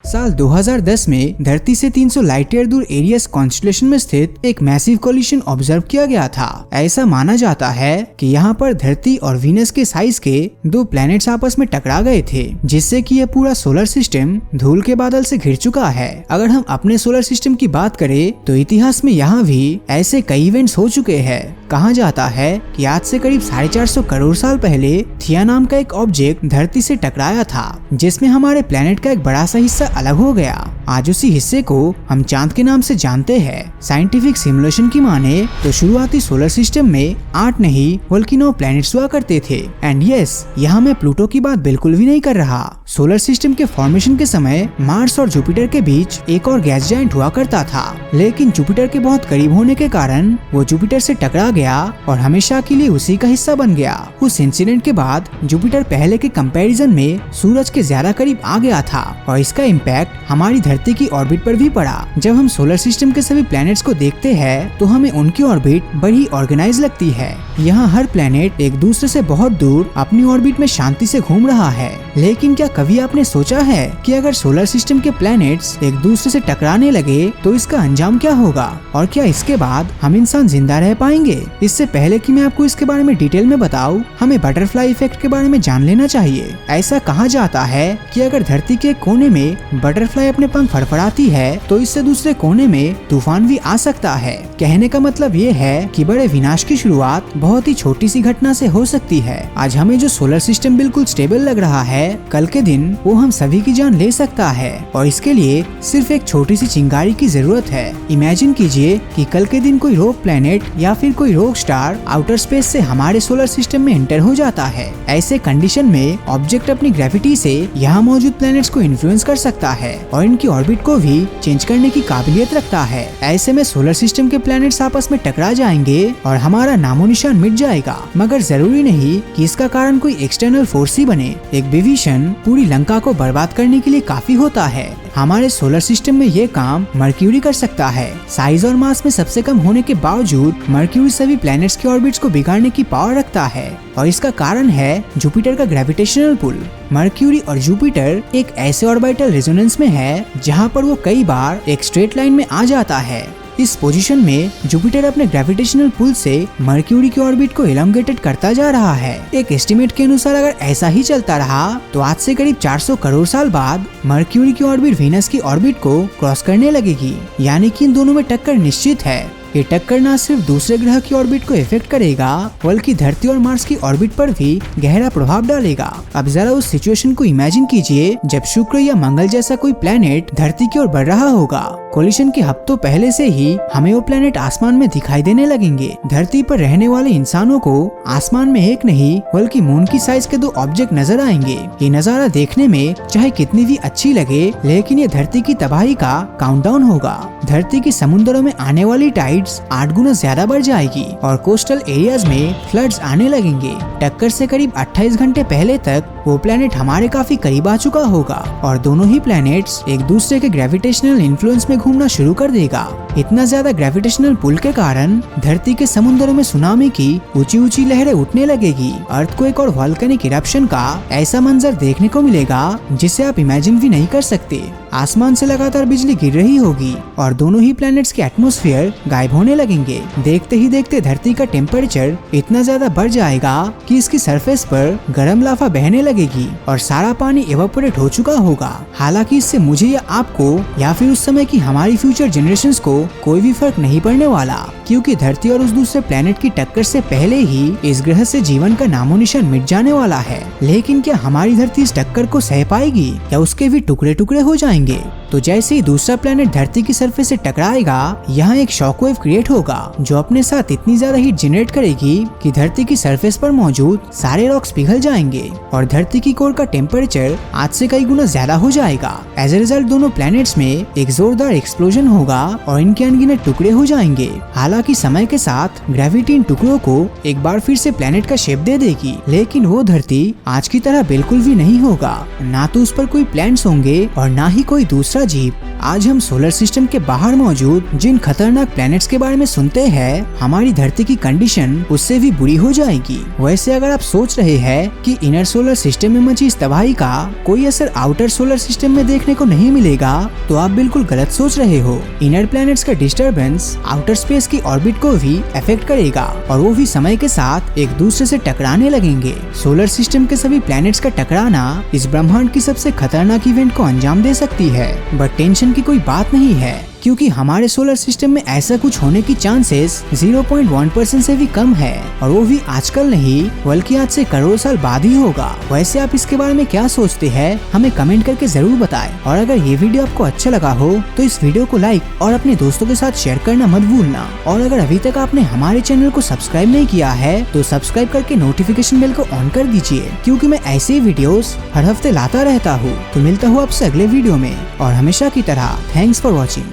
साल 2010 में धरती से 300 लाइट ईयर दूर एरियस कॉन्स्टेलेशन में स्थित एक मैसिव कोलिशन ऑब्जर्व किया गया था। ऐसा माना जाता है कि यहाँ पर धरती और वीनस के साइज के दो प्लैनेट्स आपस में टकरा गए थे, जिससे कि यह पूरा सोलर सिस्टम धूल के बादल से घिर चुका है। अगर हम अपने सोलर सिस्टम की बात करें तो इतिहास में यहाँ भी ऐसे कई इवेंट्स हो चुके हैं। कहा जाता है कि आज से करीब 450 करोड़ साल पहले थिया नाम का एक ऑब्जेक्ट धरती से टकराया था, जिसमें हमारे प्लेनेट का एक बड़ा सा हिस्सा अलग हो गया। आज उसी हिस्से को हम चांद के नाम से जानते हैं। साइंटिफिक सिमुलेशन की माने तो शुरुआती सोलर सिस्टम में 8 नहीं बल्कि 9 प्लैनेट्स हुआ करते थे। एंड यस, यहाँ मैं प्लूटो की बात बिल्कुल भी नहीं कर रहा। सोलर सिस्टम के फॉर्मेशन के समय मार्स और जुपिटर के बीच एक और गैस जायंट हुआ करता था, लेकिन जुपिटर के बहुत करीब होने के कारण वो जुपिटर से टकरा गया और हमेशा के लिए उसी का हिस्सा बन गया। उस इंसिडेंट के बाद जुपिटर पहले के कंपैरिजन में सूरज के ज्यादा करीब आ गया था और इसका इम्पैक्ट हमारी धरती की ऑर्बिट पर भी पड़ा। जब हम सोलर सिस्टम के सभी प्लैनेट्स को देखते हैं तो हमें उनकी ऑर्बिट बड़ी ऑर्गेनाइज लगती है। यहाँ हर प्लैनेट एक दूसरे से बहुत दूर अपनी ऑर्बिट में शांति से घूम रहा है। लेकिन क्या कभी आपने सोचा है कि अगर सोलर सिस्टम के प्लैनेट्स एक दूसरे से टकराने लगे तो इसका अंजाम क्या होगा, और क्या इसके बाद हम इंसान जिंदा रह पाएंगे? इससे पहले कि मैं आपको इसके बारे में डिटेल में बताऊं, हमें बटरफ्लाई इफेक्ट के बारे में जान लेना चाहिए। ऐसा कहा जाता है कि अगर धरती के कोने में बटरफ्लाई अपने पंख फड़फड़ाती है तो इससे दूसरे कोने में तूफान भी आ सकता है। कहने का मतलब ये है कि बड़े विनाश की शुरुआत बहुत ही छोटी सी घटना से हो सकती है। आज हमें जो सोलर सिस्टम बिल्कुल स्टेबल लग रहा है, कल के दिन वो हम सभी की जान ले सकता है, और इसके लिए सिर्फ एक छोटी सी चिंगारी की जरूरत है। इमेजिन कीजिए कि कल के दिन कोई रोग प्लैनेट या फिर कोई रोग स्टार आउटर स्पेस से हमारे सोलर सिस्टम में एंटर हो जाता है। ऐसे कंडीशन में ऑब्जेक्ट अपनी ग्रेविटी से यहाँ मौजूद प्लैनेट्स को इन्फ्लुएंस कर सकता है और इनकी ऑर्बिट को भी चेंज करने की काबिलियत रखता है। ऐसे में सोलर सिस्टम के प्लैनेट्स आपस में टकरा जाएंगे और हमारा नामो निशान मिट जाएगा। मगर जरूरी नहीं कि इसका कारण कोई एक्सटर्नल फोर्स ही बने। एक विभीषण पूरी लंका को बर्बाद करने के लिए काफी होता है। हमारे सोलर सिस्टम में ये काम मर्क्यूरी कर सकता है। साइज और मास में सबसे कम होने के बावजूद मर्क्यूरी सभी प्लैनेट्स के ऑर्बिट्स को बिगाड़ने की पावर रखता है, और इसका कारण है जुपिटर का ग्रेविटेशनल पुल। मर्क्यूरी और जुपिटर एक ऐसे ऑर्बिटल रेजोनेंस में है जहाँ पर वो कई बार एक स्ट्रेट लाइन में आ जाता है। इस पोजीशन में जुपिटर अपने ग्रेविटेशनल पुल से मर्क्यूरी की ऑर्बिट को एलोंगेटेड करता जा रहा है। एक एस्टिमेट के अनुसार अगर ऐसा ही चलता रहा तो आज से करीब 400 करोड़ साल बाद मर्क्यूरी की ऑर्बिट वीनस की ऑर्बिट को क्रॉस करने लगेगी। यानी कि इन दोनों में टक्कर निश्चित है। ये टक्कर न सिर्फ दूसरे ग्रह की ऑर्बिट को इफेक्ट करेगा बल्कि धरती और मार्स की ऑर्बिट पर भी गहरा प्रभाव डालेगा। अब जरा उस सिचुएशन को इमेजिन कीजिए जब शुक्र या मंगल जैसा कोई प्लेनेट धरती की ओर बढ़ रहा होगा। कोलिशन के हफ्तों पहले से ही हमें वो प्लेनेट आसमान में दिखाई देने लगेंगे। धरती पर रहने वाले इंसानों को आसमान में एक नहीं बल्कि मून की साइज के 2 ऑब्जेक्ट नजर आएंगे। ये नजारा देखने में चाहे कितनी भी अच्छी लगे, लेकिन ये धरती की तबाही का काउंटडाउन होगा। धरती की समुद्रों में आने वाली टाइड्स 8 गुना ज्यादा बढ़ जाएगी और कोस्टल एरियाज में फ्लड्स आने लगेंगे। टक्कर से करीब 28 घंटे पहले तक वो प्लेनेट हमारे काफी करीब आ चुका होगा और दोनों ही प्लैनेट्स एक दूसरे के ग्रेविटेशनल इन्फ्लुएंस में घूमना शुरू कर देगा। इतना ज्यादा ग्रेविटेशनल पुल के कारण धरती के समुद्रों में सुनामी की ऊंची ऊंची लहरें उठने लगेगी। अर्थक्वेक और वोल्केनिक इरप्शन का ऐसा मंजर देखने को मिलेगा जिसे आप इमेजिन भी नहीं कर सकते। आसमान से लगातार बिजली गिर रही होगी और दोनों ही प्लैनेट्स के एटमॉस्फेयर गायब होने लगेंगे। देखते ही देखते धरती का टेम्परेचर इतना ज्यादा बढ़ जाएगा कि इसकी सरफेस पर गर्म लावा बहने लगेगी और सारा पानी एवापोरेट हो चुका होगा। हालांकि इससे मुझे या आपको या फिर उस समय की हमारी फ्यूचर जनरेशंस को कोई भी फर्क नहीं पड़ने वाला, क्योंकि धरती और उस दूसरे प्लेनेट की टक्कर से पहले ही इस ग्रह से जीवन का नामो निशान मिट जाने वाला है। लेकिन क्या हमारी धरती इस टक्कर को सह पाएगी या उसके भी टुकड़े टुकड़े हो जाएंगे? तो जैसे ही दूसरा प्लेनेट धरती की सरफेस से टकराएगा, यहाँ एक शॉकवेव क्रिएट होगा जो अपने साथ इतनी ज्यादा हीट जनरेट करेगी कि धरती की सरफेस पर मौजूद सारे रॉक्स पिघल जाएंगे और धरती की कोर का टेम्परेचर आज से कई गुना ज्यादा हो जाएगा। एज ए रिजल्ट दोनों प्लैनेट्स में एक जोरदार एक्सप्लोजन होगा और इनके अनगिनत टुकड़े हो जाएंगे। हालांकि हालांकि समय के साथ ग्रेविटी इन टुकड़ों को एक बार फिर से प्लेनेट का शेप दे देगी, लेकिन वो धरती आज की तरह बिल्कुल भी नहीं होगा। ना तो उस पर कोई प्लांट्स होंगे और ना ही कोई दूसरा जीव। आज हम सोलर सिस्टम के बाहर मौजूद जिन खतरनाक प्लैनेट्स के बारे में सुनते हैं, हमारी धरती की कंडीशन उससे भी बुरी हो जाएगी। वैसे अगर आप सोच रहे हैं कि इनर सोलर सिस्टम में मची इस तबाही का कोई असर आउटर सोलर सिस्टम में देखने को नहीं मिलेगा, तो आप बिल्कुल गलत सोच रहे हो। इनर प्लैनेट्स का डिस्टर्बेंस आउटर स्पेस की ऑर्बिट को भी अफेक्ट करेगा और वो भी समय के साथ एक दूसरे से टकराने लगेंगे। सोलर सिस्टम के सभी प्लैनेट्स का टकराना इस ब्रह्मांड की सबसे खतरनाक इवेंट को अंजाम दे सकती है। बट टेंशन की कोई बात नहीं है, क्योंकि हमारे सोलर सिस्टम में ऐसा कुछ होने की चांसेस 0.1% से भी कम है, और वो भी आजकल नहीं बल्कि आज से करोड़ साल बाद ही होगा। वैसे आप इसके बारे में क्या सोचते हैं, हमें कमेंट करके जरूर बताएं। और अगर ये वीडियो आपको अच्छा लगा हो तो इस वीडियो को लाइक और अपने दोस्तों के साथ शेयर करना मत भूलना। और अगर अभी तक आपने हमारे चैनल को सब्सक्राइब नहीं किया है तो सब्सक्राइब करके नोटिफिकेशन बेल को ऑन कर दीजिए, क्योंकि मैं ऐसे ही वीडियोस हर हफ्ते लाता रहता हूँ। तो मिलता हूँ आपसे अगले वीडियो में, और हमेशा की तरह थैंक्स फॉर वॉचिंग।